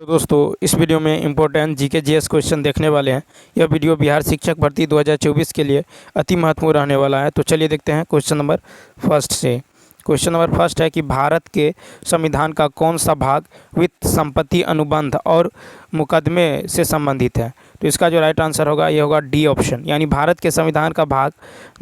तो दोस्तों इस वीडियो में इम्पोर्टेंट जीके जीएस क्वेश्चन देखने वाले हैं। यह वीडियो बिहार शिक्षक भर्ती 2024 के लिए अति महत्वपूर्ण रहने वाला है। तो चलिए देखते हैं क्वेश्चन नंबर फर्स्ट से। क्वेश्चन नंबर फर्स्ट है कि भारत के संविधान का कौन सा भाग वित्त संपत्ति अनुबंध और मुकदमे से संबंधित है। तो इसका जो राइट आंसर होगा ये होगा डी ऑप्शन, यानी भारत के संविधान का भाग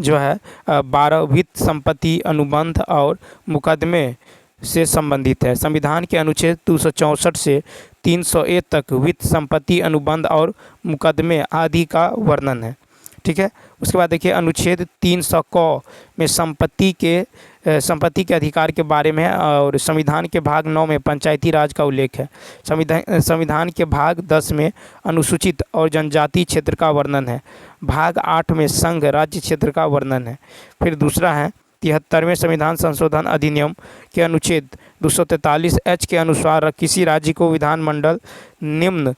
जो है 12 वित्त संपत्ति अनुबंध और मुकदमे से संबंधित है। संविधान के अनुच्छेद 264 से 301 तक वित्त संपत्ति अनुबंध और मुकदमे आदि का वर्णन है। ठीक है, उसके बाद देखिए अनुच्छेद 300 क में संपत्ति के अधिकार के बारे में है और संविधान के भाग 9 में पंचायती राज का उल्लेख है। संविधान के भाग 10 में अनुसूचित और जनजाति क्षेत्र का वर्णन है। भाग 8 में संघ राज्य क्षेत्र का वर्णन है। फिर दूसरा है 73वें संविधान संशोधन अधिनियम के अनुच्छेद 243H के अनुसार किसी राज्य को विधानमंडल निम्न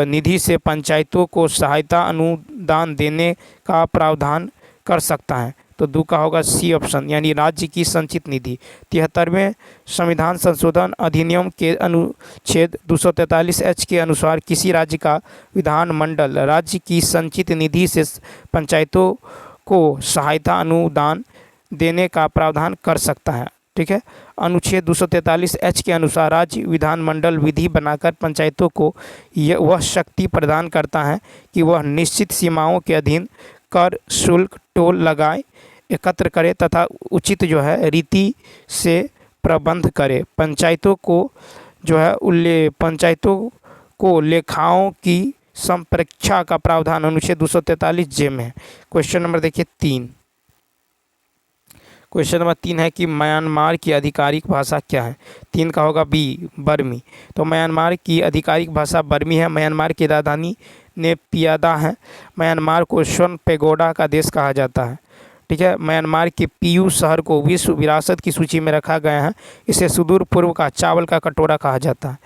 निधि से पंचायतों को सहायता अनुदान देने का प्रावधान कर सकता है। तो दो का होगा सी ऑप्शन, यानी राज्य की संचित निधि। 73वें संविधान संशोधन अधिनियम के अनुच्छेद 243H के अनुसार किसी राज्य का विधानमंडल राज्य की संचित निधि से पंचायतों को सहायता अनुदान देने का प्रावधान कर सकता है। ठीक है, अनुच्छेद 243H के अनुसार राज्य विधानमंडल विधि बनाकर पंचायतों को वह शक्ति प्रदान करता है कि वह निश्चित सीमाओं के अधीन कर शुल्क टोल लगाए एकत्र करे तथा उचित जो है रीति से प्रबंध करे। पंचायतों को लेखाओं की संप्रेक्षा का प्रावधान अनुच्छेद 243J में है। क्वेश्चन नंबर देखिए 3। क्वेश्चन नंबर 3 है कि म्यांमार की आधिकारिक भाषा क्या है। 3 का होगा बी बर्मी। तो म्यांमार की आधिकारिक भाषा बर्मी है। म्यांमार की राजधानी नेपियादा है। म्यांमार को स्वर्ण पैगोडा का देश कहा जाता है। ठीक है, म्यांमार के पीयू शहर को विश्व विरासत की सूची में रखा गया है। इसे सुदूर पूर्व का चावल का कटोरा कहा जाता है।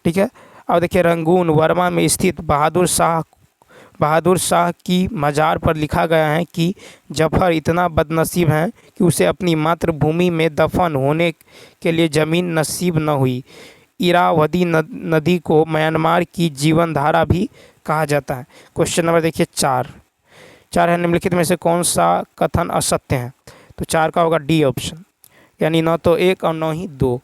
ठीक है, अब देखिए रंगून वर्मा में स्थित बहादुर शाह की मज़ार पर लिखा गया है कि जफर इतना बदनसीब है कि उसे अपनी मातृभूमि में दफन होने के लिए ज़मीन नसीब न हुई। इरावदी नदी को म्यांमार की जीवन धारा भी कहा जाता है। क्वेश्चन नंबर देखिए 4 है निम्नलिखित में से कौन सा कथन असत्य है। तो 4 का होगा डी ऑप्शन, यानी न तो 1 और न ही 2।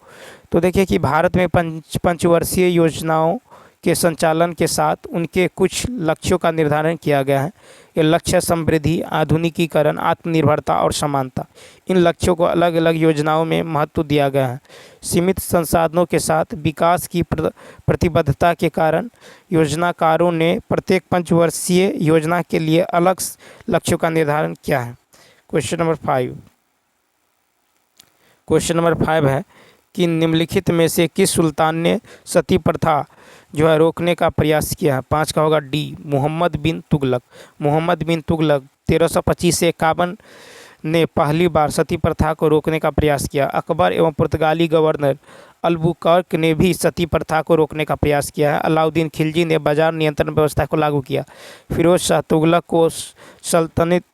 तो देखिए कि भारत में पंचवर्षीय योजनाओं के संचालन के साथ उनके कुछ लक्ष्यों का निर्धारण किया गया है। ये लक्ष्य समृद्धि, आधुनिकीकरण, आत्मनिर्भरता और समानता। इन लक्ष्यों को अलग अलग योजनाओं में महत्व दिया गया है। सीमित संसाधनों के साथ विकास की प्रतिबद्धता के कारण योजनाकारों ने प्रत्येक पंचवर्षीय योजना के लिए अलग लक्ष्यों का निर्धारण किया है। क्वेश्चन नंबर 5 है कि निम्नलिखित में से किस सुल्तान ने सती प्रथा जो है रोकने का प्रयास किया है। 5 का होगा डी मोहम्मद बिन तुगलक। मोहम्मद बिन तुगलक 1325 से 51 ने पहली बार सती प्रथा को रोकने का प्रयास किया। अकबर एवं पुर्तगाली गवर्नर अलबुकर्क ने भी सती प्रथा को रोकने का प्रयास किया है। अलाउद्दीन खिलजी ने बाजार नियंत्रण व्यवस्था को लागू किया। फिरोज शाह तुगलक को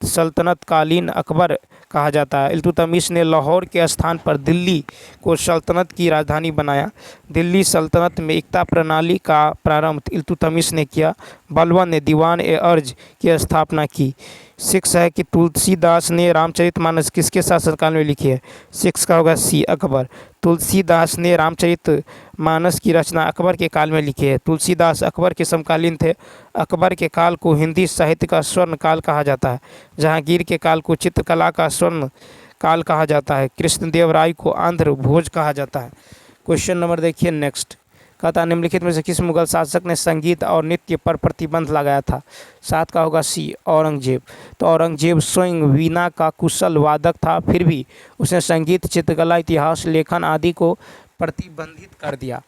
सल्तनतकालीन अकबर कहा जाता है। इल्तुतमिश ने लाहौर के स्थान पर दिल्ली को सल्तनत की राजधानी बनाया। दिल्ली सल्तनत में एकता प्रणाली का प्रारंभ इल्तुतमिश ने किया। बलबन ने दीवान-ए-अर्ज की स्थापना की। 6 है कि तुलसीदास ने रामचरितमानस किसके शासनकाल में लिखी है। 6 का होगा सी अकबर। तुलसीदास ने रामचरितमानस की रचना अकबर के काल में लिखी है। तुलसीदास अकबर के समकालीन थे। अकबर के काल को हिंदी साहित्य का स्वर्ण काल कहा जाता है। जहांगीर के काल को चित्रकला का स्वर्ण काल कहा जाता है। कृष्णदेव राय को आंध्र भोज कहा जाता है। क्वेश्चन नंबर देखिए नेक्स्ट, कहता निम्नलिखित में से किस मुगल शासक ने संगीत और नृत्य पर प्रतिबंध लगाया था। 7 का होगा सी औरंगजेब। तो औरंगजेब स्वयं वीणा का कुशल वादक था, फिर भी उसने संगीत, चित्रकला, इतिहास लेखन आदि को प्रतिबंधित कर दिया।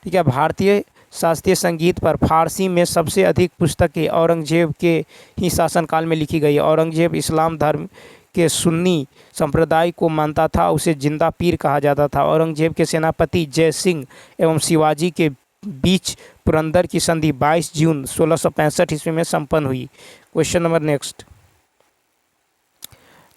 ठीक है, भारतीय शास्त्रीय संगीत पर फारसी में सबसे अधिक पुस्तकें औरंगजेब के ही शासनकाल में लिखी गई। औरंगजेब इस्लाम धर्म के सुन्नी संप्रदाय को मानता था। उसे जिंदा पीर कहा जाता था। औरंगजेब के सेनापति जय सिंह एवं शिवाजी के बीच पुरंदर की संधि 22 जून 1665 ईस्वी में संपन्न हुई। क्वेश्चन नंबर नेक्स्ट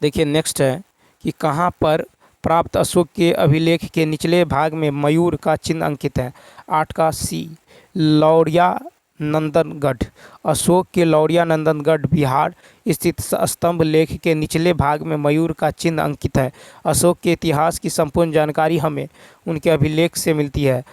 देखिए, नेक्स्ट है कि कहाँ पर प्राप्त अशोक के अभिलेख के निचले भाग में मयूर का चिन्ह अंकित है? 8 का सी, लौरिया नंदनगढ़। अशोक के लौरिया नंदनगढ़ बिहार स्थित स्तंभ लेख के निचले भाग में मयूर का चिन्ह अंकित है। अशोक के इतिहास की संपूर्ण जानकारी हमें उनके अभिलेख से मिलती है।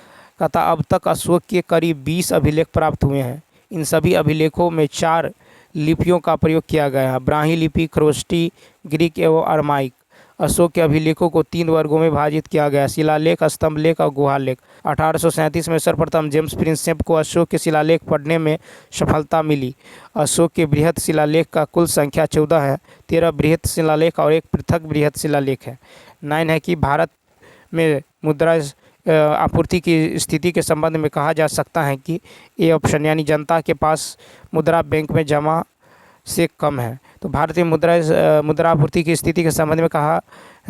कहता अब तक अशोक के करीब 20 अभिलेख प्राप्त हुए हैं। इन सभी अभिलेखों में 4 लिपियों का प्रयोग किया गया है, ब्राह्मी लिपि, खरोष्टी, ग्रीक एवं अरमाइक। अशोक के अभिलेखों को 3 वर्गों में विभाजित किया गया, शिलालेख, स्तंभ लेख और गुहा लेख। 1837 में सर्वप्रथम जेम्स प्रिंसेप को अशोक के शिलालेख पढ़ने में सफलता मिली। अशोक के बृहत शिलालेख का कुल संख्या 14 है। 13 बृहत शिलालेख और एक पृथक बृहत शिलालेख है। 9 है कि भारत में मुद्रा आपूर्ति की स्थिति के संबंध में कहा जा सकता है कि ए ऑप्शन यानी जनता के पास मुद्रा बैंक में जमा से कम है। तो भारतीय मुद्रा आपूर्ति की स्थिति के संबंध में कहा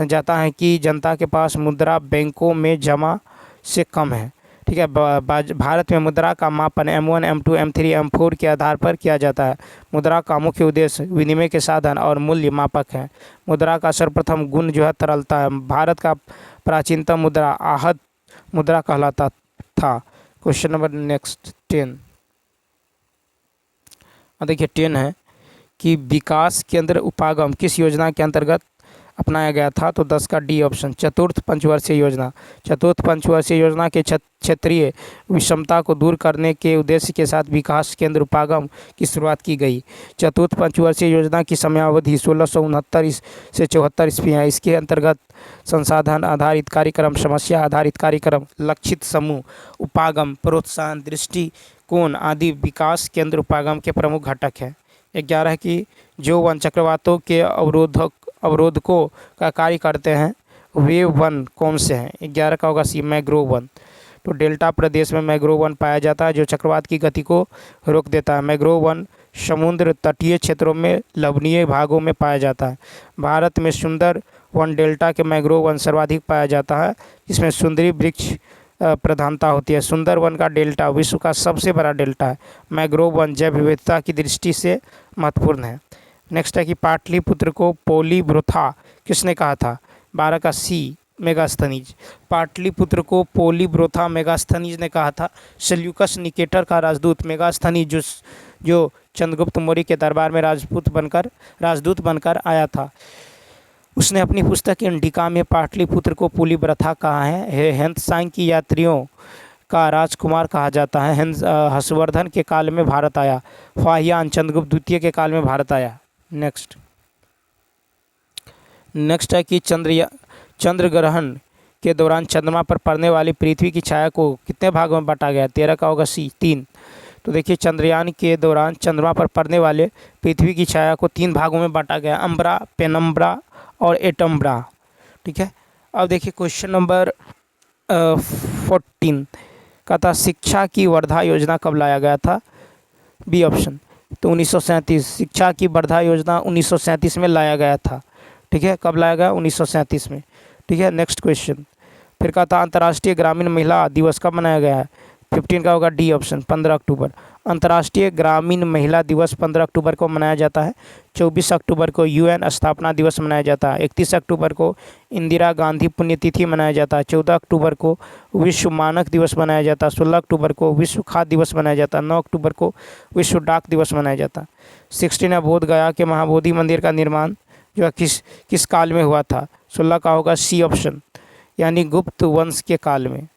जाता है कि जनता के पास मुद्रा बैंकों में जमा से कम है। ठीक है। भारत में मुद्रा का मापन M1, M2, M3, M4 के आधार पर किया जाता है। मुद्रा का मुख्य उद्देश्य विनिमय के साधन और मूल्य मापक है। मुद्रा का सर्वप्रथम गुण जो है तरलता है। भारत का प्राचीनतम मुद्रा आहत मुद्रा कहलाता था। Question number next 10। देखिए 10 है कि विकास केंद्र उपागम किस योजना के अंतर्गत अपनाया गया था? तो 10 का डी ऑप्शन, चतुर्थ पंचवर्षीय योजना। चतुर्थ पंचवर्षीय योजना के क्षेत्रीय विषमता को दूर करने के उद्देश्य के साथ विकास केंद्र उपागम की शुरुआत की गई। चतुर्थ पंचवर्षीय योजना की समयावधि 1669 से 74 ईस्वी है। इसके अंतर्गत संसाधन आधारित कार्यक्रम, समस्या आधारित कार्यक्रम, लक्षित समूह उपागम, प्रोत्साहन, दृष्टिकोण आदि विकास केंद्र उपागम के प्रमुख घटक हैं। 11 है कि जो वन चक्रवातों के अवरोधकों का कार्य करते हैं वे वन कौन से हैं? 11 का होगा सी, मैंग्रोव वन। तो डेल्टा प्रदेश में मैंग्रोव वन पाया जाता है जो चक्रवात की गति को रोक देता है। मैंग्रोव वन समुद्र तटीय क्षेत्रों में लवणीय भागों में पाया जाता है। भारत में सुंदर वन डेल्टा के मैंग्रोव वन सर्वाधिक पाया जाता है, जिसमें सुंदरी वृक्ष प्रधानता होती है। सुंदर वन का डेल्टा विश्व का सबसे बड़ा डेल्टा है। मैंग्रोव वन जैव विविधता की दृष्टि से महत्वपूर्ण है। नेक्स्ट है कि पाटलिपुत्र को पोलीवृथा किसने कहा था? 12 का सी, मेगास्थनीज। पाटलिपुत्र को पोलीवृथा मेगास्थनीज ने कहा था। सेल्यूकस निकेटर का राजदूत मेगास्थनीज जो चंद्रगुप्त मौर्य के दरबार में राजदूत बनकर आया था, उसने अपनी पुस्तक इंडिका में पाटलिपुत्र को पोलीवृथा कहा है। हेमंतसांग की यात्रियों का राजकुमार कहा जाता है। हर्षवर्धन के काल में भारत आया। फाहियान चंद्रगुप्त द्वितीय के काल में भारत आया। नेक्स्ट है कि चंद्र ग्रहण के दौरान चंद्रमा पर पड़ने वाली पृथ्वी की छाया को कितने भागों में बांटा गया? 13 का होगा सी, 3। तो देखिए चंद्रयान के दौरान चंद्रमा पर पड़ने वाले पृथ्वी की छाया को 3 भागों में बांटा गया, अम्ब्रा, पेनम्ब्रा और एटम्ब्रा। ठीक है। अब देखिए क्वेश्चन नंबर 14 का था शिक्षा की वर्धा योजना कब लाया गया था? बी ऑप्शन, तो 1937। शिक्षा की वर्धा योजना 1937 में लाया गया था। ठीक है। कब लाया गया? 1937 में। ठीक है। नेक्स्ट क्वेश्चन फिर का था अंतर्राष्ट्रीय ग्रामीण महिला दिवस कब मनाया गया है? 15 का होगा डी ऑप्शन, 15 अक्टूबर। अंतर्राष्ट्रीय ग्रामीण महिला दिवस 15 अक्टूबर को मनाया जाता है। 24 अक्टूबर को UN स्थापना दिवस मनाया जाता है। 31 अक्टूबर को इंदिरा गांधी पुण्यतिथि मनाया जाता है। 14 अक्टूबर को विश्व मानक दिवस मनाया जाता है। 16 अक्टूबर को विश्व खाद्य दिवस मनाया जाता है। 9 अक्टूबर को विश्व डाक दिवस मनाया जाता है। 16 है बोध गया के महाबोधि मंदिर का निर्माण जो है किस काल में हुआ था? 16 का होगा सी ऑप्शन, यानी गुप्त वंश के काल में।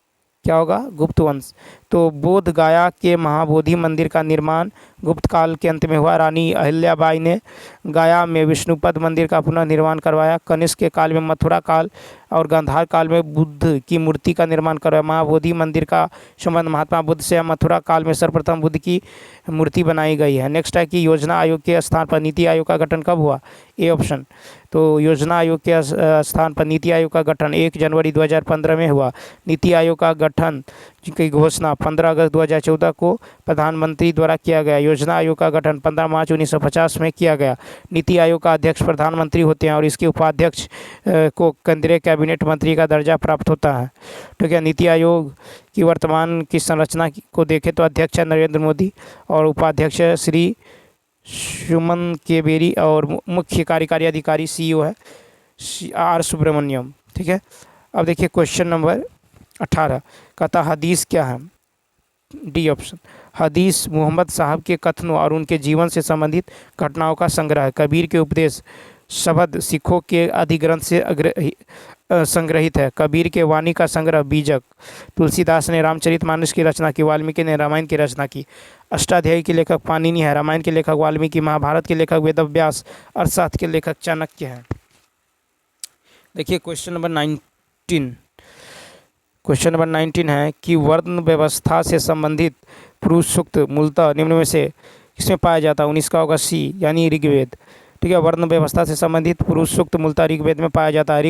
क्या होगा? गुप्त वंश। तो बोध गया के महाबोधि मंदिर का निर्माण गुप्त काल के अंत में हुआ। रानी अहिल्याबाई ने गया में विष्णुपद मंदिर का पुनर्निर्माण करवाया। कनिष्क के काल में मथुरा काल और गांधार काल में बुद्ध की मूर्ति का निर्माण करवाया। महाबोधि मंदिर का संबंध महात्मा बुद्ध से मथुरा काल में सर्वप्रथम बुद्ध की मूर्ति बनाई गई है। नेक्स्ट है कि योजना आयोग के स्थान पर नीति आयोग का गठन कब हुआ? A option. तो योजना आयोग के स्थान पर नीति आयोग का गठन 1 जनवरी 2015 में हुआ। नीति आयोग का गठन की घोषणा 15 अगस्त 2014 को प्रधानमंत्री द्वारा किया गया। योजना आयोग का गठन 15 मार्च 1950 में किया गया। नीति आयोग का अध्यक्ष प्रधानमंत्री होते हैं और इसके उपाध्यक्ष को केंद्रीय कैबिनेट मंत्री का दर्जा प्राप्त होता है। ठीक है। नीति आयोग की वर्तमान की संरचना को देखें तो अध्यक्ष है नरेंद्र मोदी और उपाध्यक्ष श्री सुमन के बेरी और मुख्य कार्यकारी अधिकारी CEO है R सुब्रमण्यम। ठीक है। अब देखिए क्वेश्चन नंबर 18 कहता हदीस क्या है। D option. हदीस मोहम्मद साहब के कथनों और उनके जीवन से संबंधित घटनाओं का संग्रह है। कबीर के उपदेश शब्द सिखों के अधिग्रंथ से संग्रहित है। कबीर के वाणी का संग्रह बीजक। तुलसीदास ने रामचरितमानस की रचना की। वाल्मीकि ने रामायण की रचना की। अष्टाध्यायी के लेखक पाणिनि है। रामायण के लेखक वाल्मीकि। महाभारत के लेखक वेदव्यास। अर्थशास्त्र के लेखक चाणक्य हैं। देखिए क्वेश्चन नंबर 19। क्वेश्चन नंबर 19 है कि वर्ण व्यवस्था से संबंधित पुरुष सूक्त मूलतः निम्न में से किसमें पाया जाता है। 19 का होगा सी यानी ऋग्वेद। ठीक है। वर्ण व्यवस्था से संबंधित पुरुष सूक्त मूलतः ऋग्वेद में पाया जाता है।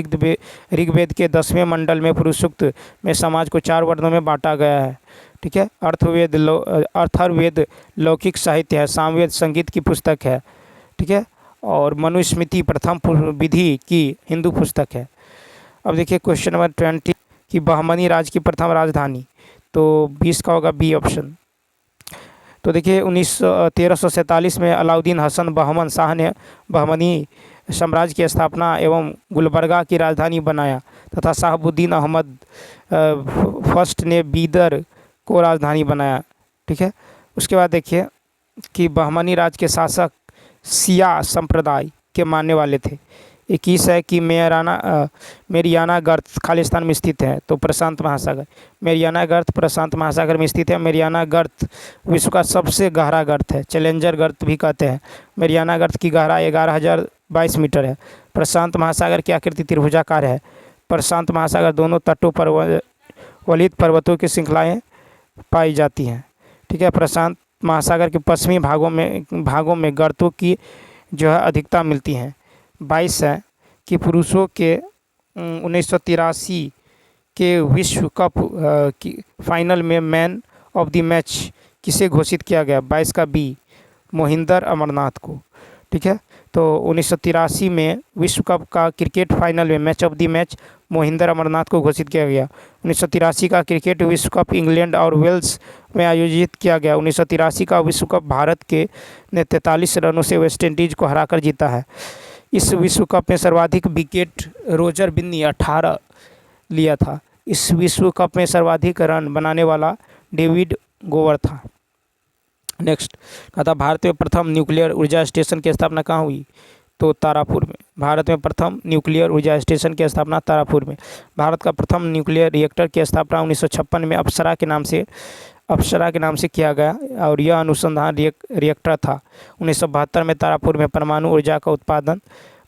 ऋग्वेद के 10वें मंडल में पुरुष सूक्त में समाज को 4 वर्णों में बांटा गया है। ठीक है। अथर्ववेद लौकिक साहित्य है। सामवेद संगीत की पुस्तक है। ठीक है। और मनुस्मृति प्रथम विधि की हिंदू पुस्तक है। अब देखिए क्वेश्चन नंबर 20 कि बहमनी राज्य की प्रथम राजधानी, तो 20 का होगा बी ऑप्शन। तो देखिए 1347 में अलाउद्दीन हसन बहमन शाह ने बहमनी साम्राज्य की स्थापना एवं गुलबर्गा की राजधानी बनाया तथा शहाबुद्दीन अहमद फर्स्ट ने बीदर को राजधानी बनाया। ठीक है। उसके बाद देखिए कि बहमनी राज्य के शासक शिया संप्रदाय के मानने वाले थे। 21 है कि मेरियाना गर्त खालिस्तान में स्थित है, तो प्रशांत महासागर। मेरियाना गर्त प्रशांत महासागर में स्थित है। मेरियाना गर्त विश्व का सबसे गहरा गर्त है। चैलेंजर गर्त भी कहते हैं। मेरियाना गर्त की गहराई 11,022 मीटर है। प्रशांत महासागर की आकृति त्रिभुजाकार है। प्रशांत महासागर दोनों तटों पर वलित पर्वतों की श्रृंखलाएँ पाई जाती हैं। ठीक है। प्रशांत महासागर के पश्चिमी भागों में गर्तों की जो है अधिकता मिलती हैं। 22 है कि पुरुषों के 1983 के विश्व कप की फाइनल में मैन ऑफ द मैच किसे घोषित किया गया। 22 का बी मोहिंदर अमरनाथ को। ठीक है। तो 1983 में विश्व कप का क्रिकेट फाइनल में match of the match Mohinder Amarnath को घोषित किया गया। 1983 का क्रिकेट विश्व कप इंग्लैंड और वेल्स में आयोजित किया गया। 1983 का विश्व कप भारत के ने 43 रनों से वेस्ट इंडीज़ को हराकर जीता है। इस विश्व कप में सर्वाधिक विकेट रोजर बिन्नी 18 लिया था। इस विश्व कप में सर्वाधिक रन बनाने वाला डेविड गोवर था। नेक्स्ट कहता भारत में प्रथम न्यूक्लियर ऊर्जा स्टेशन की स्थापना कहाँ हुई, तो तारापुर में। भारत में प्रथम न्यूक्लियर ऊर्जा स्टेशन की स्थापना तारापुर में। भारत का प्रथम न्यूक्लियर रिएक्टर की स्थापना 1956 में अप्सरा के नाम से किया गया और यह अनुसंधान रिएक्टर था। 1972 में तारापुर में परमाणु ऊर्जा का उत्पादन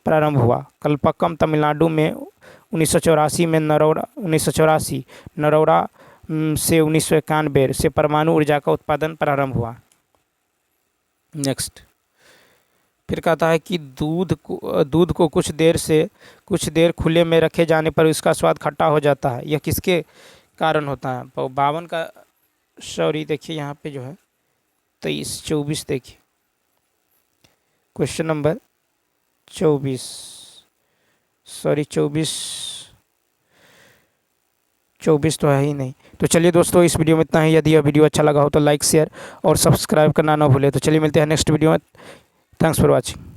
प्रारंभ हुआ। कलपक्कम तमिलनाडु में 1984 में नरोड़ा से 1991 से परमाणु ऊर्जा का उत्पादन प्रारंभ हुआ। नेक्स्ट फिर कहता है कि दूध को कुछ देर खुले में रखे जाने पर इसका स्वाद खट्टा हो जाता है। यह किसके कारण होता है। तो 52 का सॉरी देखिए यहाँ पे जो है 24 देखिए क्वेश्चन नंबर 24 तो है ही नहीं। तो चलिए दोस्तों इस वीडियो में इतना ही। यदि यह वीडियो अच्छा लगा हो तो लाइक शेयर और सब्सक्राइब करना ना भूले। तो चलिए मिलते हैं नेक्स्ट वीडियो में। Thanks for watching.